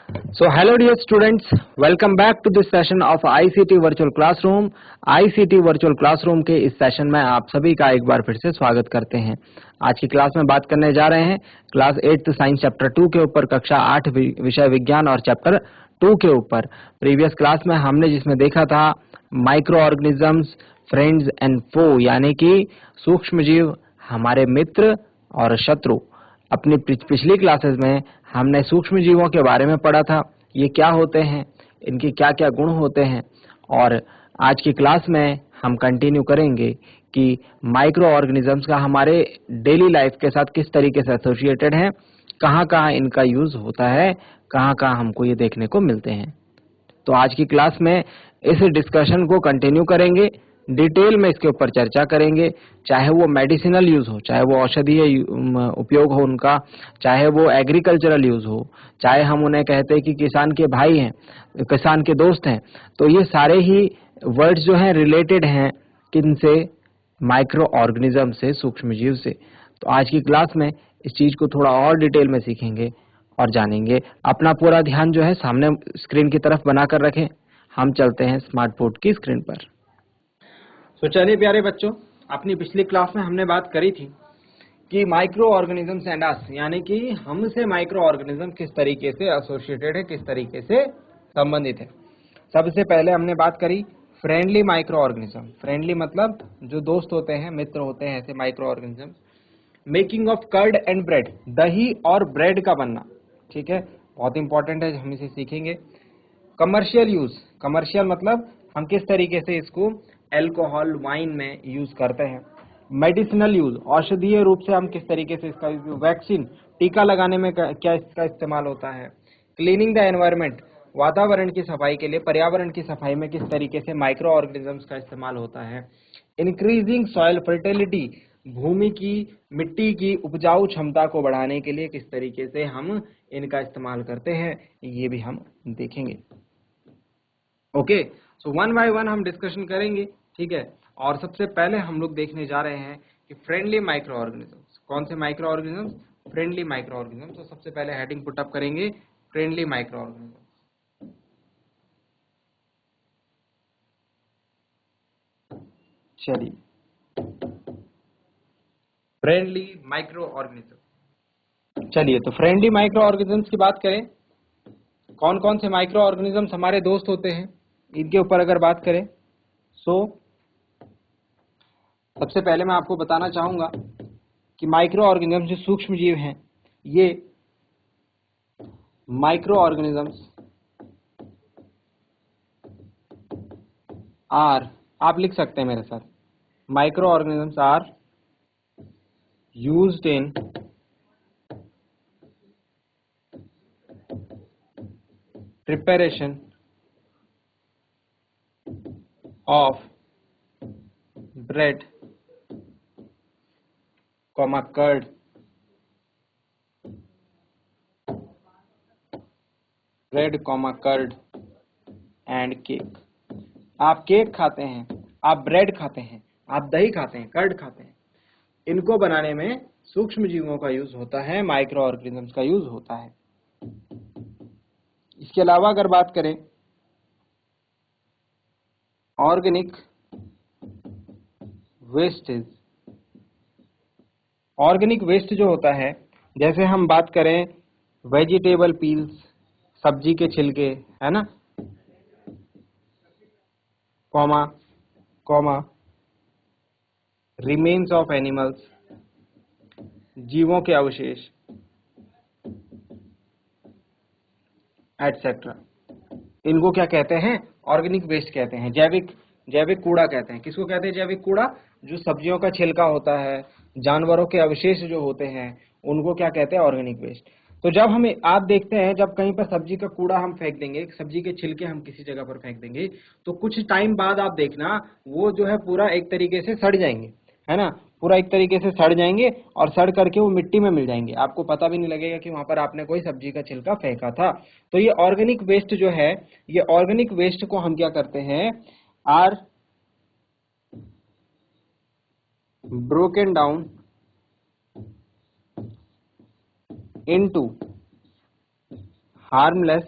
So hello dear students, welcome back to this session of ICT Virtual Classroom. ICT Virtual Classroom के इस session में आप सभी का एक बार फिर से स्वागत करते हैं। आज की क्लास में बात करने जा रहे हैं क्लास 8th साइंस चैप्टर 2 के ऊपर, कक्षा 8 विषय विज्ञान और चैप्टर 2 के ऊपर। प्रीवियस क्लास में हमने जिसमें देखा था माइक्रो ऑर्गेनिजम्स, फ्रेंड्स एंड फो, यानी कि सूक्ष्म जीव, हमारे मित्र और शत्रु। अपनी पिछली क्लासेस में हमने सूक्ष्म जीवों के बारे में पढ़ा था, ये क्या होते हैं, इनके क्या क्या गुण होते हैं। और आज की क्लास में हम कंटिन्यू करेंगे कि माइक्रो ऑर्गेनिजम्स का हमारे डेली लाइफ के साथ किस तरीके से एसोसिएटेड है, कहाँ कहाँ इनका यूज होता है, कहाँ कहाँ हमको ये देखने को मिलते हैं। तो आज की क्लास में इस डिस्कशन को कंटिन्यू करेंगे, डिटेल में इसके ऊपर चर्चा करेंगे, चाहे वो मेडिसिनल यूज हो, चाहे वो औषधीय उपयोग हो उनका, चाहे वो एग्रीकल्चरल यूज हो, चाहे हम उन्हें कहते हैं कि किसान के भाई हैं, किसान के दोस्त हैं। तो ये सारे ही वर्ड्स जो हैं रिलेटेड हैं किनसे? माइक्रो ऑर्गेनिज्म से, सूक्ष्म जीव से। तो आज की क्लास में इस चीज को थोड़ा और डिटेल में सीखेंगे और जानेंगे। अपना पूरा ध्यान जो है सामने स्क्रीन की तरफ बनाकर रखें। हम चलते हैं स्मार्ट बोर्ड की स्क्रीन पर। तो चलिए प्यारे बच्चों, अपनी पिछली क्लास में हमने बात करी थी कि माइक्रो ऑर्गेनिजम्स एंड अस, यानी कि हमसे माइक्रो ऑर्गेनिज्म किस तरीके से एसोसिएटेड है, किस तरीके से संबंधित है। सबसे पहले हमने बात करी फ्रेंडली माइक्रो ऑर्गेनिज्म। फ्रेंडली मतलब जो दोस्त होते हैं, मित्र होते हैं, ऐसे micro organism. Making of curd and bread, दही और ब्रेड का बनना, ठीक है, बहुत इंपॉर्टेंट है, हम इसे सीखेंगे। कमर्शियल यूज, कमर्शियल मतलब हम किस तरीके से इसको अल्कोहल, वाइन में यूज करते हैं। मेडिसिनल यूज, औषधीय रूप से हम किस तरीके से इसका, वैक्सीन, टीका लगाने में क्या इसका इस्तेमाल होता है। क्लीनिंग द एनवायरनमेंट, वातावरण की सफाई के लिए, पर्यावरण की सफाई में किस तरीके से माइक्रो ऑर्गेनिजम्स का इस्तेमाल होता है। इंक्रीजिंग सॉइल फर्टिलिटी, भूमि की, मिट्टी की उपजाऊ क्षमता को बढ़ाने के लिए किस तरीके से हम इनका इस्तेमाल करते हैं, ये भी हम देखेंगे। Okay, so one by one हम डिस्कशन करेंगे, ठीक है। और सबसे पहले हम लोग देखने जा रहे हैं कि फ्रेंडली माइक्रो ऑर्गेनिजम्स। कौन से micro organisms? Friendly micro organisms. तो सबसे पहले हेडिंग पुट अप करेंगे फ्रेंडली माइक्रो ऑर्गेनिजम्स। चलिए, फ्रेंडली माइक्रो ऑर्गेनिज्म। चलिए, तो फ्रेंडली माइक्रो ऑर्गेनिजम्स की बात करें, कौन कौन से माइक्रो ऑर्गेनिजम्स हमारे दोस्त होते हैं, इनके ऊपर अगर बात करें, सबसे पहले मैं आपको बताना चाहूंगा कि माइक्रो ऑर्गेनिजम्स जो सूक्ष्म जीव हैं, ये माइक्रो ऑर्गेनिजम्स आर, आप लिख सकते हैं मेरे साथ, micro organisms are used in preparation of bread, curd, bread, curd and cake. आप केक खाते हैं, आप ब्रेड खाते हैं, आप दही खाते हैं, कर्ड खाते हैं, इनको बनाने में सूक्ष्म जीवों का यूज होता है, माइक्रो ऑर्गेनिजम्स का यूज होता है। इसके अलावा अगर बात करें ऑर्गेनिक वेस्टेज, ऑर्गेनिक वेस्ट जो होता है, जैसे हम बात करें वेजिटेबल पील्स, सब्जी के छिलके, है ना, कॉमा रिमेन्स ऑफ एनिमल्स, जीवों के अवशेष, एटसेट्रा, इनको क्या कहते हैं? ऑर्गेनिक वेस्ट कहते हैं, जैविक कूड़ा कहते हैं। किसको कहते हैं जैविक कूड़ा? जो सब्जियों का छिलका होता है, जानवरों के अवशेष जो होते हैं, उनको क्या कहते हैं? Organic waste. तो जब हमें, आप देखते हैं जब कहीं पर सब्जी का कूड़ा हम फेंक देंगे, सब्जी के छिलके हम किसी जगह पर फेंक देंगे, तो कुछ टाइम बाद आप देखना वो जो है पूरा एक तरीके से सड़ जाएंगे, है ना, पूरा एक तरीके से सड़ जाएंगे और सड़ करके वो मिट्टी में मिल जाएंगे, आपको पता भी नहीं लगेगा कि वहां पर आपने कोई सब्जी का छिलका फेंका था। तो ये ऑर्गेनिक वेस्ट जो है, ये ऑर्गेनिक वेस्ट को हम क्या करते हैं? Are broken down into harmless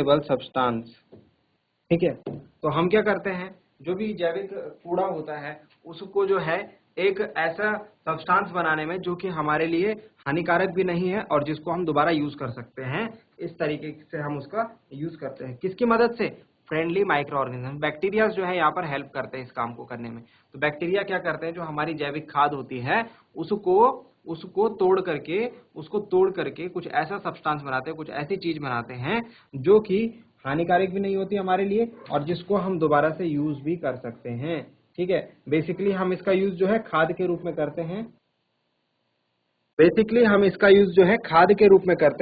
usable substance. ठीक है, तो हम क्या करते हैं, जो भी जैविक कूड़ा होता है उसको जो है एक ऐसा सब्सटेंस बनाने में जो कि हमारे लिए हानिकारक भी नहीं है और जिसको हम दोबारा यूज कर सकते हैं, इस तरीके से हम उसका यूज करते हैं। किसकी मदद से? फ्रेंडली माइक्रो ऑर्गेनिज्म, बैक्टीरिया जो है यहाँ पर हेल्प करते हैं इस काम को करने में। तो बैक्टीरिया क्या करते हैं, जो हमारी जैविक खाद होती है उसको उसको तोड़ करके कुछ ऐसा सब्सटेंस बनाते हैं, कुछ ऐसी चीज बनाते हैं जो कि हानिकारक भी नहीं होती हमारे लिए और जिसको हम दोबारा से यूज भी कर सकते हैं। ठीक है, बेसिकली हम इसका यूज जो है खाद के रूप में करते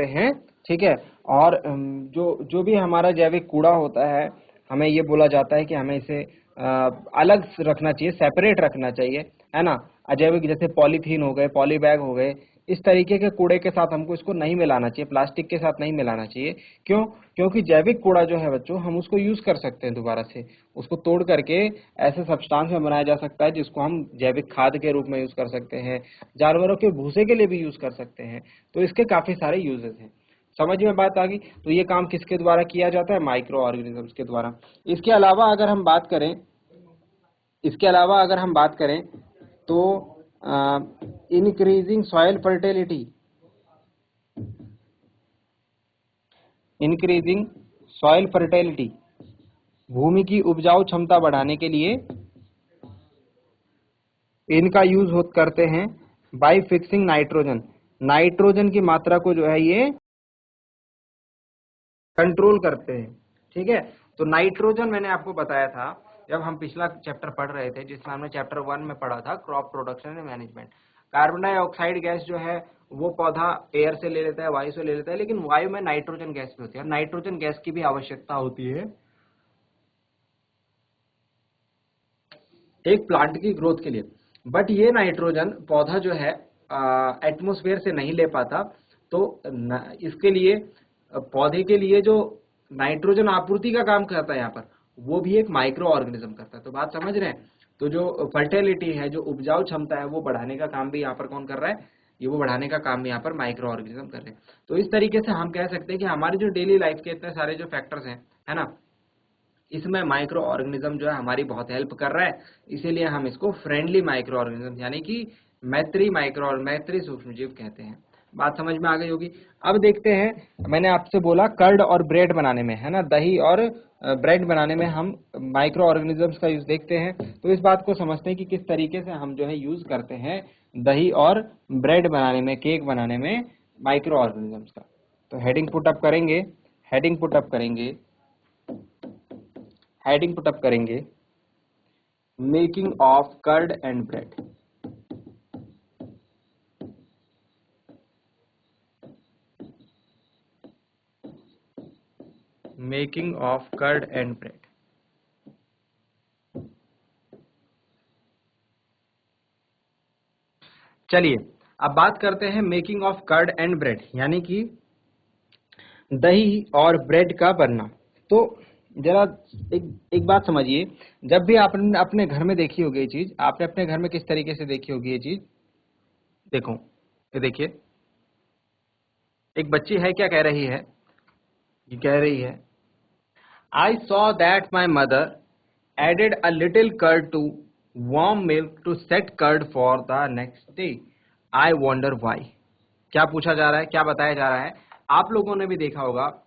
हैं। ठीक है, और जो भी हमारा जैविक कूड़ा होता है, हमें ये बोला जाता है कि हमें इसे अलग रखना चाहिए, सेपरेट रखना चाहिए, है ना। अजैविक जैसे पॉलीथीन हो गए, पॉली बैग हो गए, इस तरीके के कूड़े के साथ हमको इसको नहीं मिलाना चाहिए, प्लास्टिक के साथ नहीं मिलाना चाहिए। क्यों? क्योंकि जैविक कूड़ा जो है बच्चों, हम उसको यूज कर सकते हैं दोबारा से, उसको तोड़ करके ऐसे सब्सटेंस में बनाया जा सकता है जिसको हम जैविक खाद के रूप में यूज कर सकते हैं, जानवरों के भूसे के लिए भी यूज कर सकते हैं। तो इसके काफी सारे यूजेस हैं। समझ में बात आ गई? तो ये काम किसके द्वारा किया जाता है? माइक्रो ऑर्गेनिजम्स के द्वारा। इसके अलावा अगर हम बात करें तो इंक्रीजिंग सॉइल फर्टिलिटी, भूमि की उपजाऊ क्षमता बढ़ाने के लिए इनका यूज करते हैं। बाय फिक्सिंग नाइट्रोजन की मात्रा को जो है ये कंट्रोल करते हैं। ठीक है, तो नाइट्रोजन मैंने आपको बताया था जब हम पिछला चैप्टर पढ़ रहे थे, जिसमें हमने चैप्टर 1 में पढ़ा था crop production and management. Carbon dioxide gas जो है वो पौधा एयर से ले लेता है, वायु से ले लेता है, लेकिन वायु में नाइट्रोजन गैस भी होती है, नाइट्रोजन गैस की भी आवश्यकता होती है एक प्लांट की ग्रोथ के लिए। बट ये नाइट्रोजन पौधा जो है एटमॉस्फेयर से नहीं ले पाता, तो इसके लिए पौधे के लिए जो नाइट्रोजन आपूर्ति का काम करता है यहाँ पर, वो भी एक माइक्रो ऑर्गेनिज्म करता है। तो बात समझ रहे हैं? तो जो फर्टिलिटी है, जो उपजाऊ क्षमता है, वो बढ़ाने का काम भी यहाँ पर कौन कर रहा है? ये वो बढ़ाने का काम भी यहाँ पर माइक्रो ऑर्गेनिज्म कर रहे हैं। तो इस तरीके से हम कह सकते हैं कि हमारी जो डेली लाइफ के इतने सारे जो फैक्टर्स हैं, है ना, इसमें माइक्रो ऑर्गेनिज्म जो है हमारी बहुत हेल्प कर रहा है। इसीलिए हम इसको फ्रेंडली माइक्रो ऑर्गेनिज्म यानी कि मैत्री सूक्ष्मजीव कहते हैं। बात समझ में आ गई होगी। अब देखते हैं, मैंने आपसे बोला कर्ड और ब्रेड बनाने में, है ना, दही और ब्रेड बनाने में हम माइक्रो ऑर्गेनिजम्स का यूज देखते हैं। तो इस बात को समझते हैं कि किस तरीके से हम जो है यूज करते हैं दही और ब्रेड बनाने में, केक बनाने में माइक्रो ऑर्गेनिजम्स का। तो हेडिंग पुट अप करेंगे making of curd and bread. Making of curd and bread. चलिए अब बात करते हैं making of curd and bread, यानी कि दही और ब्रेड का बनना। तो जरा एक बात समझिए, जब भी आपने अपने घर में देखी होगी ये चीज, आपने अपने घर में किस तरीके से देखी होगी ये चीज? देखो, ये देखिए, एक बच्ची है, क्या कह रही है? ये कह रही है, I saw that my mother added a little curd to warm milk to set curd for the next day. I wonder why. क्या पूछा जा रहा है, क्या बताया जा रहा है? आप लोगों ने भी देखा होगा,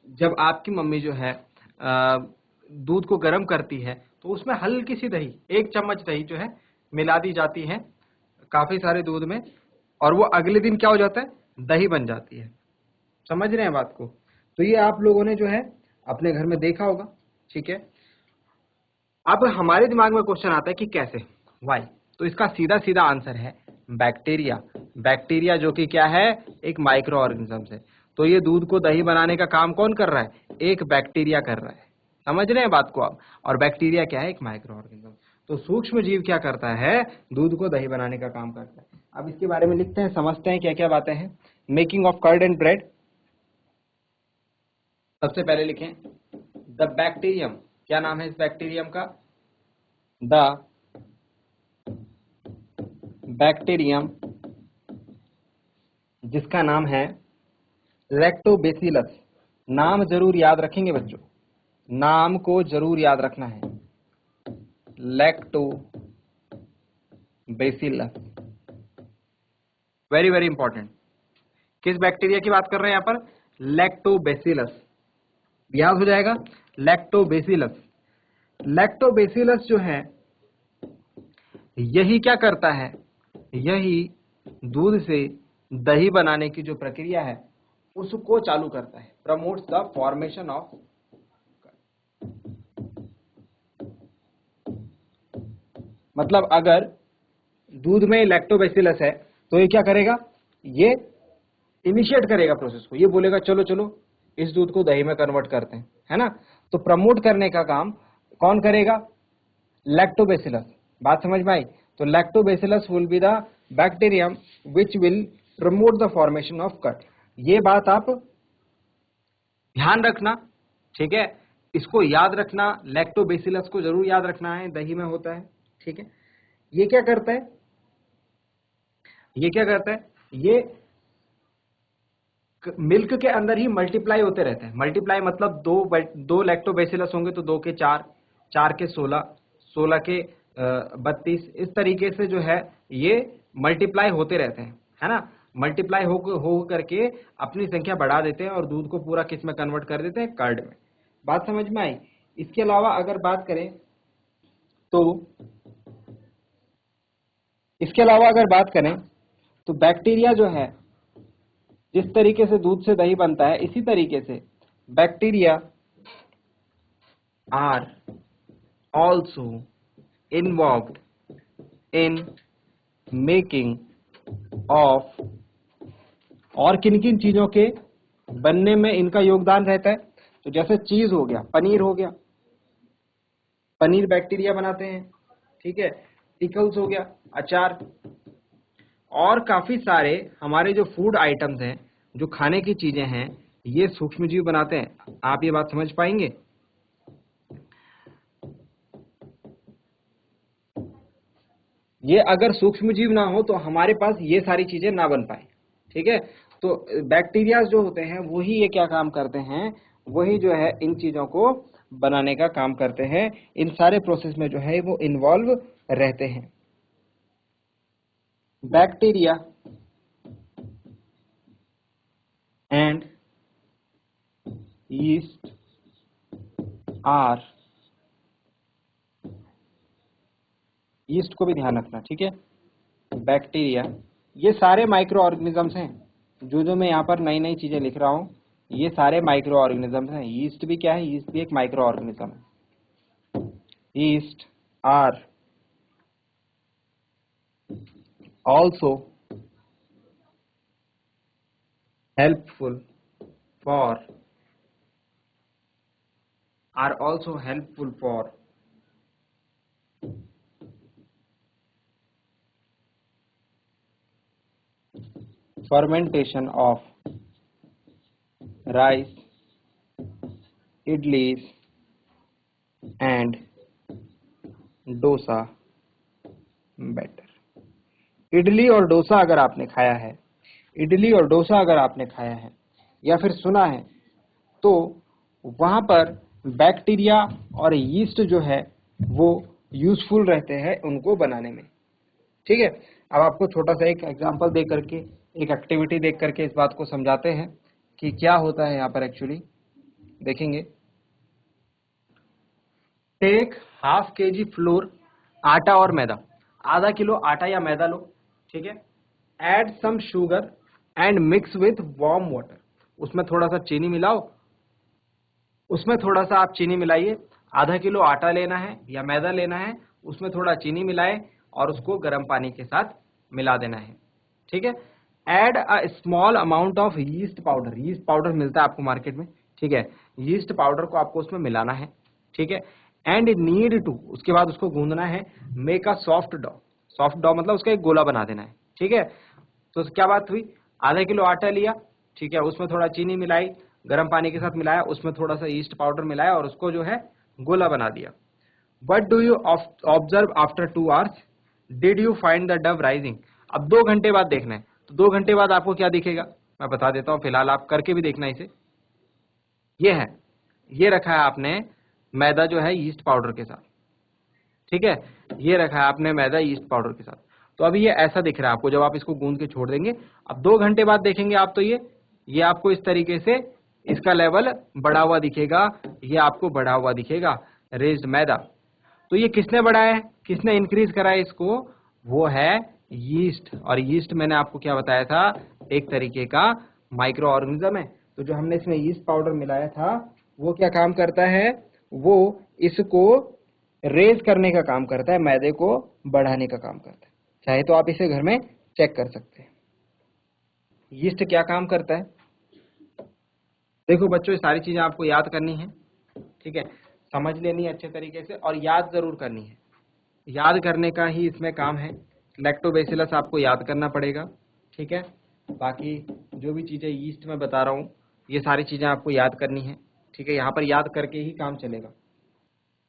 जब आपकी मम्मी जो है दूध को गर्म करती है तो उसमें हल्की सी दही, 1 चम्मच दही जो है मिला दी जाती है काफी सारे दूध में, और वो अगले दिन क्या हो जाता है? दही बन जाती है। समझ रहे हैं बात को? तो ये आप लोगों ने जो है अपने घर में देखा होगा। ठीक है, अब हमारे दिमाग में क्वेश्चन आता है कि कैसे, वाई? तो इसका सीधा सीधा आंसर है बैक्टीरिया। बैक्टीरिया जो कि क्या है? एक माइक्रो ऑर्गेनिज्म है। तो ये दूध को दही बनाने का काम कौन कर रहा है? एक बैक्टीरिया कर रहा है। समझ रहे हैं बात को आप? और बैक्टीरिया क्या है? एक माइक्रो ऑर्गेनिज्म। तो सूक्ष्म जीव क्या करता है? दूध को दही बनाने का काम करता है। अब इसके बारे में लिखते हैं, समझते हैं क्या क्या बातें हैं। Making of curd and bread, सबसे पहले लिखें द बैक्टीरियम। क्या नाम है इस बैक्टीरियम का? द बैक्टीरियम, जिसका नाम है लैक्टोबैसिलस। नाम जरूर याद रखेंगे बच्चों, नाम को जरूर याद रखना है, लैक्टोबैसिलस, वेरी वेरी इंपॉर्टेंट। किस बैक्टीरिया की बात कर रहे हैं यहां पर? लैक्टोबैसिलस, याद हो जाएगा, लैक्टोबैसिलस। लैक्टोबैसिलस जो है यही क्या करता है, यही दूध से दही बनाने की जो प्रक्रिया है उसको चालू करता है, प्रमोट्स द फॉर्मेशन ऑफ। मतलब अगर दूध में लैक्टोबैसिलस है तो ये क्या करेगा, ये इनिशिएट करेगा प्रोसेस को, ये बोलेगा चलो चलो इस दूध को दही में कन्वर्ट करते हैं, है ना। तो प्रमोट करने का काम कौन करेगा? लैक्टोबैसिलस। बात समझ में आई? तो lactobacillus will be the bacterium which will promote the formation of curd. ये बात आप ध्यान रखना, ठीक है, इसको याद रखना, लैक्टोबैसिलस को जरूर याद रखना है, दही में होता है, ठीक है। ये क्या करता है, ये क्या करता है, ये मिल्क के अंदर ही मल्टीप्लाई होते रहते हैं। मल्टीप्लाई मतलब दो लैक्टोबैसिलस होंगे तो 2 के 4, 4 के 16, 16 के 32, इस तरीके से जो है ये मल्टीप्लाई होते रहते हैं, है ना। मल्टीप्लाई हो करके अपनी संख्या बढ़ा देते हैं और दूध को पूरा किस में कन्वर्ट कर देते हैं? कर्ड में। बात समझ में आई? इसके अलावा अगर बात करें तो बैक्टीरिया जो है, जिस तरीके से दूध से दही बनता है इसी तरीके से bacteria are also involved in making of, और किन किन चीजों के बनने में इनका योगदान रहता है? तो जैसे चीज हो गया, पनीर हो गया, पनीर बैक्टीरिया बनाते हैं, ठीक है। पिकल्स हो गया, अचार, और काफी सारे हमारे जो फूड आइटम्स हैं, जो खाने की चीजें हैं, ये सूक्ष्मजीव बनाते हैं। आप ये बात समझ पाएंगे? ये अगर सूक्ष्मजीव ना हो तो हमारे पास ये सारी चीजें ना बन पाए, ठीक है। तो बैक्टीरिया जो होते हैं वही ये क्या काम करते हैं, वही जो है इन चीजों को बनाने का काम करते हैं, इन सारे प्रोसेस में जो है वो इन्वॉल्व रहते हैं। Bacteria and yeast are, yeast को भी ध्यान रखना, ठीक है। बैक्टीरिया, ये सारे माइक्रो ऑर्गेनिजम्स हैं, जो मैं यहाँ पर नई नई चीजें लिख रहा हूँ ये सारे माइक्रो ऑर्गेनिजम्स हैं। यीस्ट भी क्या है? यीस्ट भी एक माइक्रो ऑर्गेनिज्म है। Yeast are also helpful for fermentation of rice, idlis and dosa batter. Idli और डोसा अगर आपने खाया है, इडली और डोसा अगर आपने खाया है या फिर सुना है, तो वहां पर बैक्टीरिया और यीस्ट जो है वो यूजफुल रहते हैं उनको बनाने में, ठीक है। अब आपको छोटा सा एक एग्जांपल दे करके, एक एक्टिविटी देख करके इस बात को समझाते हैं कि क्या होता है यहाँ पर एक्चुअली। देखेंगे, टेक ½ kg फ्लोर, आटा और मैदा, आधा किलो आटा या मैदा लो, ठीक है। Add some sugar and mix with warm water, उसमें थोड़ा सा चीनी मिलाओ, उसमें थोड़ा सा आप चीनी मिलाइए। आधा किलो आटा लेना है या मैदा लेना है, उसमें थोड़ा चीनी मिलाए और उसको गर्म पानी के साथ मिला देना है, ठीक है। Add a small amount of yeast powder, yeast powder मिलता है आपको मार्केट में, ठीक है। यीस्ट पाउडर को आपको उसमें मिलाना है, ठीक है। एंड नीड टू, उसके बाद उसको गूंदना है। मेक अ सॉफ्ट डॉ, सॉफ्ट डॉ मतलब उसका एक गोला बना देना है, ठीक है। तो क्या बात हुई, आधा किलो आटा लिया, ठीक है, उसमें थोड़ा चीनी मिलाई, गर्म पानी के साथ मिलाया, उसमें थोड़ा सा ईस्ट पाउडर मिलाया और उसको जो है गोला बना दिया। What do you observe after 2 hours? Did you find the dough rising? अब 2 घंटे बाद देखना है, तो 2 घंटे बाद आपको क्या दिखेगा मैं बता देता हूं, फिलहाल आप करके भी देखना इसे। ये है, ये रखा है आपने मैदा जो है यीस्ट पाउडर के साथ, ठीक है, ये रखा है आपने मैदा यीस्ट पाउडर के साथ। तो अभी ये ऐसा दिख रहा है आपको जब आप इसको गूंद के छोड़ देंगे। अब 2 घंटे बाद देखेंगे आप तो ये आपको इस तरीके से इसका लेवल बढ़ा हुआ दिखेगा, ये आपको बढ़ा हुआ दिखेगा रेज्ड मैदा। तो ये किसने बढ़ाया है, किसने इंक्रीज करा है इसको, वो है यीस्ट। और यीस्ट मैंने आपको क्या बताया था, एक तरीके का माइक्रो ऑर्गेनिज्म है। तो जो हमने इसमें यीस्ट पाउडर मिलाया था वो क्या काम करता है, वो इसको रेज करने का काम करता है, मैदे को बढ़ाने का काम करता है। चाहे तो आप इसे घर में चेक कर सकते हैं यीस्ट क्या काम करता है। देखो बच्चों, ये सारी चीजें आपको याद करनी है, ठीक है, समझ लेनी है अच्छे तरीके से और याद जरूर करनी है। याद करने का ही इसमें काम है। लैक्टोबैसिलस आपको याद करना पड़ेगा, ठीक है। बाकी जो भी चीजें यीस्ट में बता रहा हूँ ये सारी चीजें आपको याद करनी है, ठीक है। यहाँ पर याद करके ही काम चलेगा।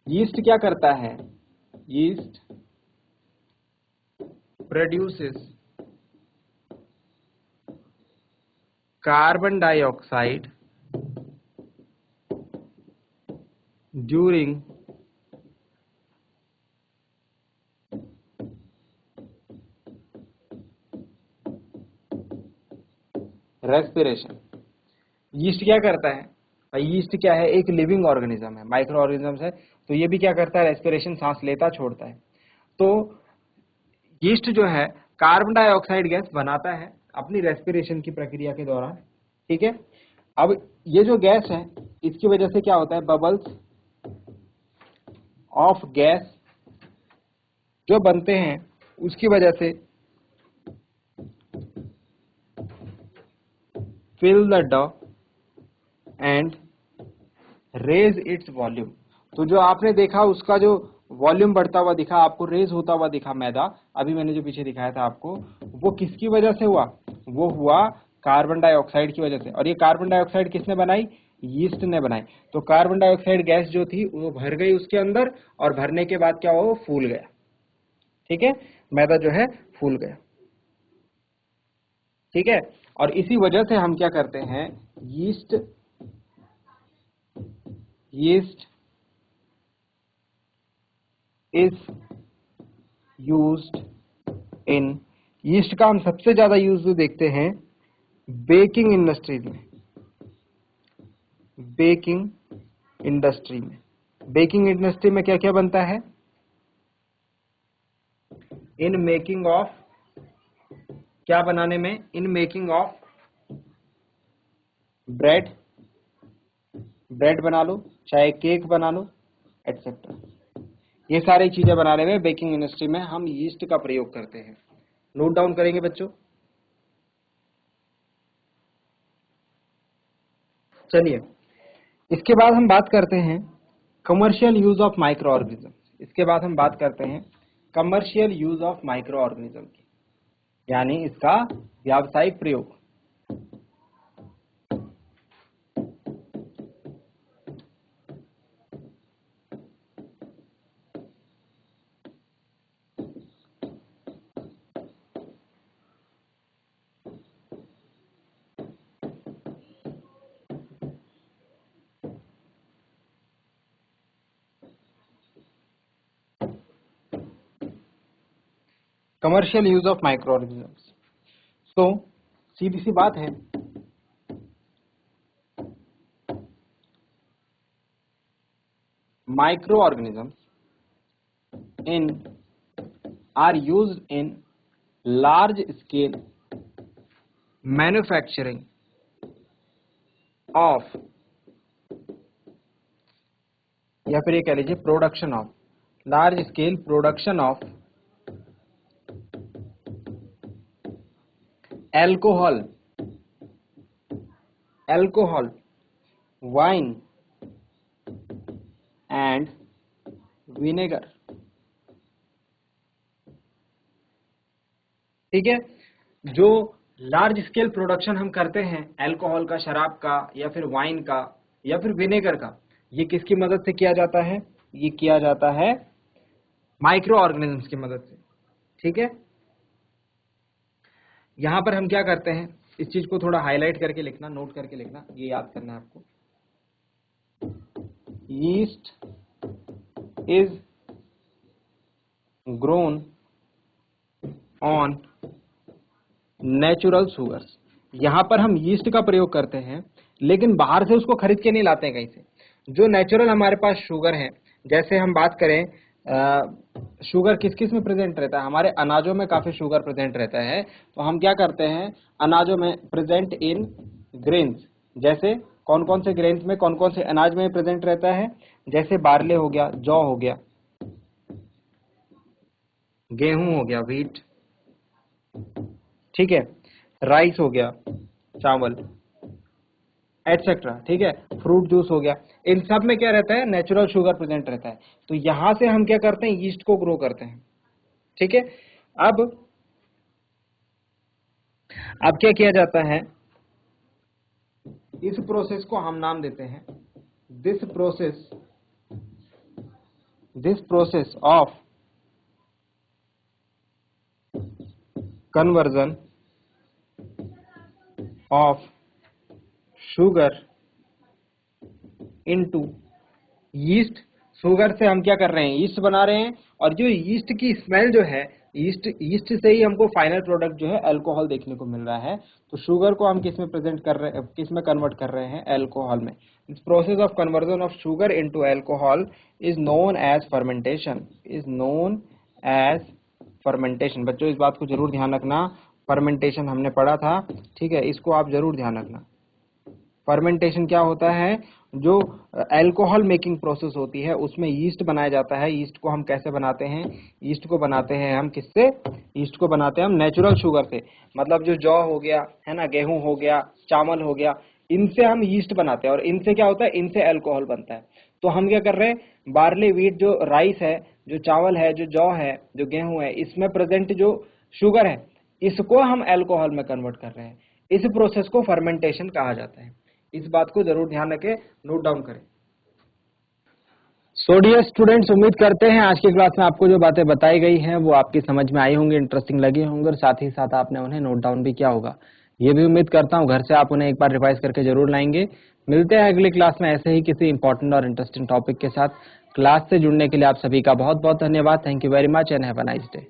यीस्ट क्या करता है, yeast produces carbon dioxide during respiration. Yeast क्या करता है, यीस्ट क्या है, एक लिविंग ऑर्गेनिज्म है, माइक्रो ऑर्गेनिज्म है। तो ये भी क्या करता है, रेस्पिरेशन, सांस लेता छोड़ता है। तो यीस्ट जो है कार्बन डाइऑक्साइड गैस बनाता है अपनी रेस्पिरेशन की प्रक्रिया के दौरान, ठीक है। अब ये जो गैस है इसकी वजह से क्या होता है, बबल्स ऑफ गैस जो बनते हैं उसकी वजह से फिल द डॉ एंड रेज इट्स वॉल्यूम। तो जो आपने देखा उसका जो वॉल्यूम बढ़ता हुआ दिखा आपको, रेज होता हुआ दिखा मैदा, अभी मैंने जो पीछे दिखाया था आपको, वो किसकी वजह से हुआ, वो हुआ कार्बन डाइऑक्साइड की वजह से। और ये कार्बन डाइऑक्साइड किसने बनाई, यीस्ट ने बनाई। तो कार्बन डाइऑक्साइड गैस जो थी वो भर गई उसके अंदर, और भरने के बाद क्या हुआ, वो फूल गया, ठीक है, मैदा जो है फूल गया, ठीक है। और इसी वजह से हम क्या करते हैं, yeast is used in, yeast का हम सबसे ज्यादा यूज देखते हैं बेकिंग इंडस्ट्रीज में, बेकिंग इंडस्ट्री में। बेकिंग इंडस्ट्री में क्या क्या बनता है, इन मेकिंग ऑफ, क्या बनाने में, इन मेकिंग ऑफ ब्रेड, ब्रेड बना लो, चाहे केक बना लो, एटसेट्रा। ये सारी चीजें बनाने में बेकिंग इंडस्ट्री में हम यीस्ट का प्रयोग करते हैं। नोट डाउन करेंगे बच्चों। चलिए इसके बाद हम बात करते हैं commercial use of micro organism. इसके बाद हम बात करते हैं commercial use of micro organism की, यानी इसका व्यावसायिक प्रयोग। Commercial use of micro organisms. तो सीधी सी बात है, micro organisms in are used in large scale manufacturing of, या फिर ये कह लीजिए production of, large scale production of alcohol, alcohol, wine and vinegar, ठीक है। जो लार्ज स्केल प्रोडक्शन हम करते हैं अल्कोहल का, शराब का, या फिर वाइन का, या फिर विनेगर का, ये किसकी मदद से किया जाता है, ये किया जाता है माइक्रो ऑर्गेनिजम्स की मदद से, ठीक है। यहां पर हम क्या करते हैं, इस चीज को थोड़ा हाईलाइट करके लिखना, नोट करके लिखना, ये याद करना है आपको। yeast is grown on natural sugars। यहां पर हम यीस्ट का प्रयोग करते हैं, लेकिन बाहर से उसको खरीद के नहीं लाते हैं कहीं से। जो नेचुरल हमारे पास शुगर है, जैसे हम बात करें शुगर किस किस में प्रेजेंट रहता है, हमारे अनाजों में काफी शुगर प्रेजेंट रहता है। तो हम क्या करते हैं, अनाजों में प्रेजेंट इन ग्रेन्स, जैसे कौन कौन से ग्रेन्स में, कौन कौन से अनाज में प्रेजेंट रहता है, जैसे बार्ले हो गया, जौ हो गया, गेहूं हो गया, व्हीट, ठीक है, राइस हो गया, चावल, एटसेट्रा, ठीक है, फ्रूट जूस हो गया। इन सब में क्या रहता है, नेचुरल शुगर प्रेजेंट रहता है। तो यहां से हम क्या करते हैं, यीस्ट को ग्रो करते हैं, ठीक है। अब क्या किया जाता है, इस प्रोसेस को हम नाम देते हैं this process of conversion of sugar into yeast. Sugar से हम क्या कर रहे हैं, यीस्ट बना रहे हैं, और जो यीस्ट की स्मेल जो है, यीस्ट से ही हमको फाइनल प्रोडक्ट जो है अल्कोहल देखने को मिल रहा है। तो शुगर को हम किस में प्रेजेंट कर रहे हैं, किस में कन्वर्ट कर रहे हैं, अल्कोहल में। This process of conversion of sugar into alcohol is known as fermentation. बच्चों इस बात को जरूर ध्यान रखना, फर्मेंटेशन हमने पढ़ा था, ठीक है, इसको आप जरूर ध्यान रखना। फर्मेंटेशन क्या होता है, जो अल्कोहल मेकिंग प्रोसेस होती है उसमें यीस्ट बनाया जाता है। यीस्ट को हम कैसे बनाते हैं, यीस्ट को बनाते हैं हम किससे, यीस्ट को बनाते हैं हम नेचुरल शुगर से। मतलब जो जौ हो गया है ना, गेहूं हो गया, चावल हो गया, इनसे हम यीस्ट बनाते हैं, और इनसे क्या होता है, इनसे अल्कोहल बनता है। तो हम क्या कर रहे हैं, बार्ली, व्हीट, जो राइस है, जो चावल है, जो जौ है, जो गेहूं है, इसमें प्रेजेंट जो शुगर है, इसको हम अल्कोहल में कन्वर्ट कर रहे हैं। इस प्रोसेस को फर्मेंटेशन कहा जाता है। इस बात को जरूर ध्यान रखें, नोट डाउन करें। सो डियर स्टूडेंट्स, उम्मीद करते हैं आज की क्लास में आपको जो बातें बताई गई हैं वो आपकी समझ में आई होंगी, इंटरेस्टिंग लगी होंगी, और साथ ही साथ आपने उन्हें नोट डाउन भी किया होगा। ये भी उम्मीद करता हूँ घर से आप उन्हें एक बार रिवाइज करके जरूर लाएंगे। मिलते हैं अगली क्लास में ऐसे ही किसी इंपॉर्टेंट और इंटरेस्टिंग टॉपिक के साथ। क्लास से जुड़ने के लिए आप सभी का बहुत बहुत धन्यवाद। Thank you very much and have a nice day.